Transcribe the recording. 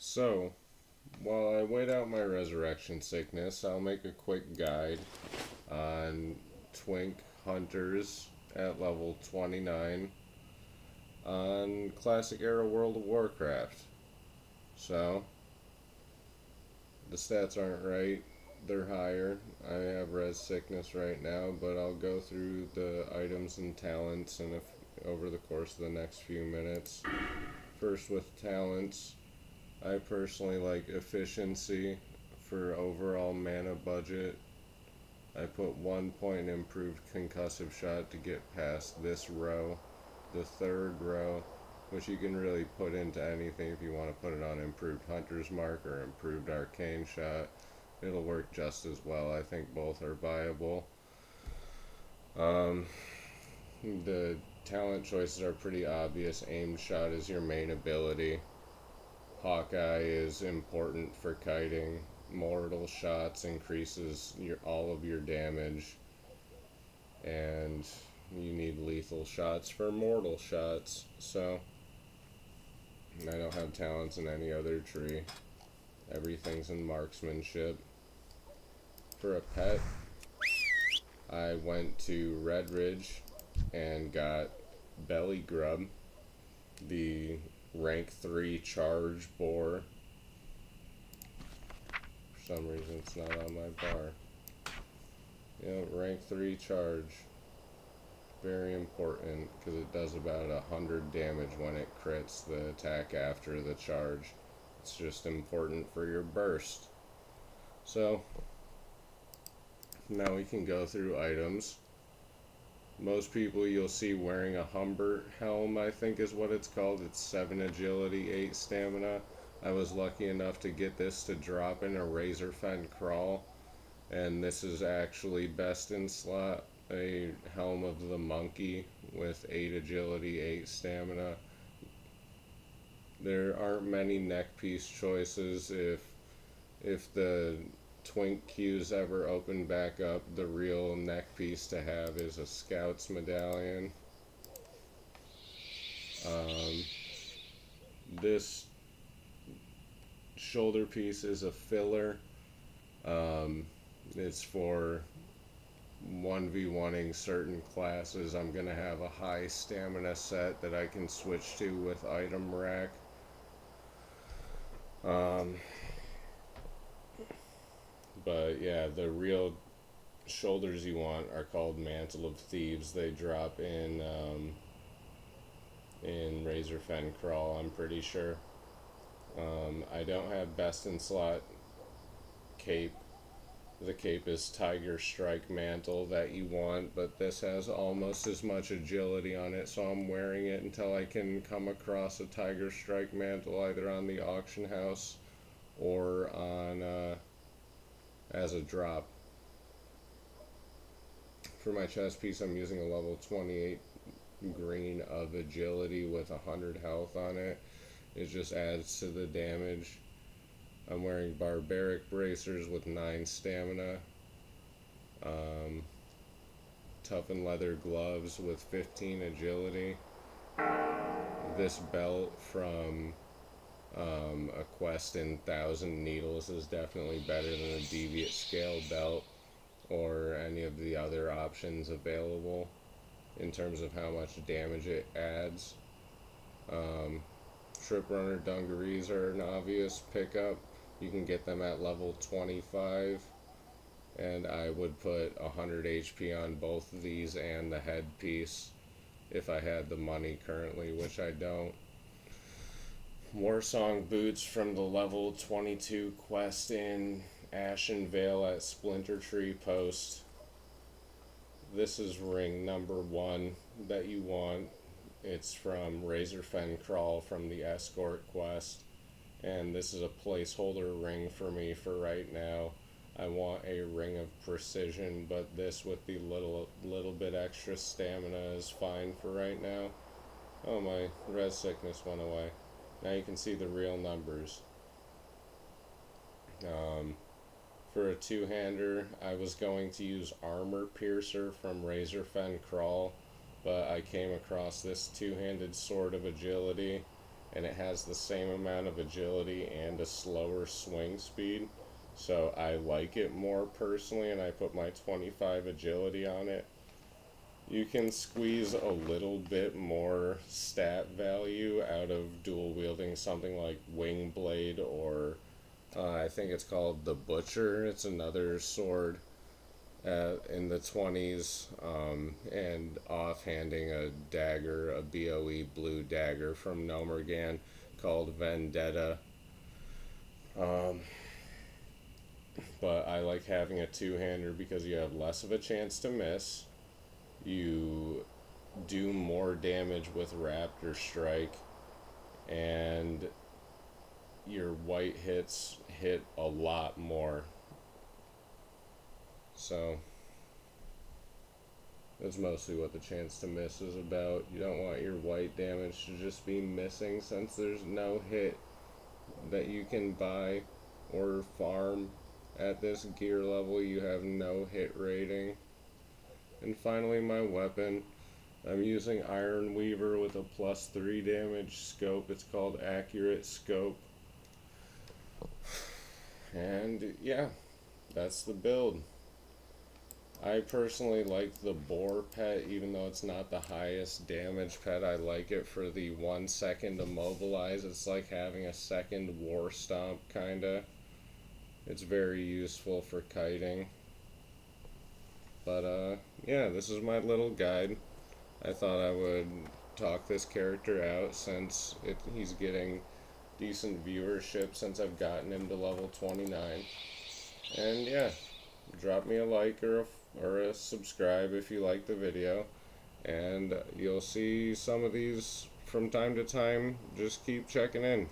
So, while I wait out my resurrection sickness, I'll make a quick guide on twink hunters at level 29 on Classic Era World of Warcraft. So, the stats aren't right, they're higher. I have res sickness right now, but I'll go through the items and talents over the course of the next few minutes. First, with talents, I personally like efficiency for overall mana budget. I put 1 point improved concussive shot to get past this row. The third row, which you can really put into anything if you want to put it on improved hunter's mark or improved arcane shot. It'll work just as well. I think both are viable. The talent choices are pretty obvious. Aim shot is your main ability. Hawkeye is important for kiting. Mortal shots increases all of your damage, and you need lethal shots for mortal shots. So I don't have talents in any other tree. Everything's in marksmanship. For a pet, I went to Red Ridge and got Belly Grub, the rank 3 charge boar. For some reason it's not on my bar. Rank 3 charge. Very important because it does about 100 damage when it crits the attack after the charge. It's just important for your burst. So, now we can go through items. Most people you'll see wearing a Humbert helm, I think is what it's called. It's 7 agility, 8 stamina. I was lucky enough to get this to drop in a Razorfen crawl, and this is actually best in slot. A helm of the monkey with 8 agility, 8 stamina. There aren't many neck piece choices. If the twink queues ever open back up, the real neck piece to have is a scout's medallion. This shoulder piece is a filler. It's for 1v1ing certain classes. I'm going to have a high stamina set that I can switch to with item rack. But yeah, the real shoulders you want are called Mantle of Thieves. They drop in Razorfen Crawl, I'm pretty sure. I don't have best in slot cape. The cape is Tiger Strike Mantle that you want, but this has almost as much agility on it, so I'm wearing it until I can come across a Tiger Strike Mantle either on the auction house or on as a drop. For my chest piece, I'm using a level 28 green of agility with 100 health on it. It just adds to the damage. I'm wearing barbaric bracers with 9 stamina. Toughened leather gloves with 15 agility. This belt from a quest in 1,000 Needles is definitely better than a Deviate Scale belt or any of the other options available in terms of how much damage it adds. Trip Runner dungarees are an obvious pickup. You can get them at level 25, and I would put 100 HP on both of these and the headpiece if I had the money currently, which I don't. Warsong boots from the level 22 quest in Ashen Vale at Splinter Tree Post. This is ring number 1 that you want. It's from Razorfen Crawl from the Escort quest, and this is a placeholder ring for me for right now. I want a ring of precision, but this with the little bit extra stamina is fine for right now. Oh, my res sickness went away. Now you can see the real numbers. For a two-hander, I was going to use Armor Piercer from Razorfen Crawl, but I came across this two-handed sword of agility, and it has the same amount of agility and a slower swing speed. So I like it more personally, and I put my 25 agility on it. You can squeeze a little bit more stat value out of dual wielding something like Wing Blade, or I think it's called the Butcher. It's another sword in the 20s, and offhanding a dagger, a BOE blue dagger from Nomergan called Vendetta. Um, but I like having a two-hander because you have less of a chance to miss. You do more damage with Raptor Strike, and your white hits hit a lot more. So that's mostly what the chance to miss is about. You don't want your white damage to just be missing, since there's no hit that you can buy or farm at this gear level. You have no hit rating. And finally, my weapon. I'm using Iron Weaver with a +3 damage scope. It's called Accurate Scope. And yeah, that's the build. I personally like the Boar pet, even though it's not the highest damage pet. I like it for the 1 second immobilize. It's like having a second War Stomp, kinda. It's very useful for kiting. But yeah, this is my little guide. I thought I would talk this character out since he's getting decent viewership since I've gotten him to level 29. And yeah, drop me a like or a subscribe if you like the video, and you'll see some of these from time to time. Just keep checking in.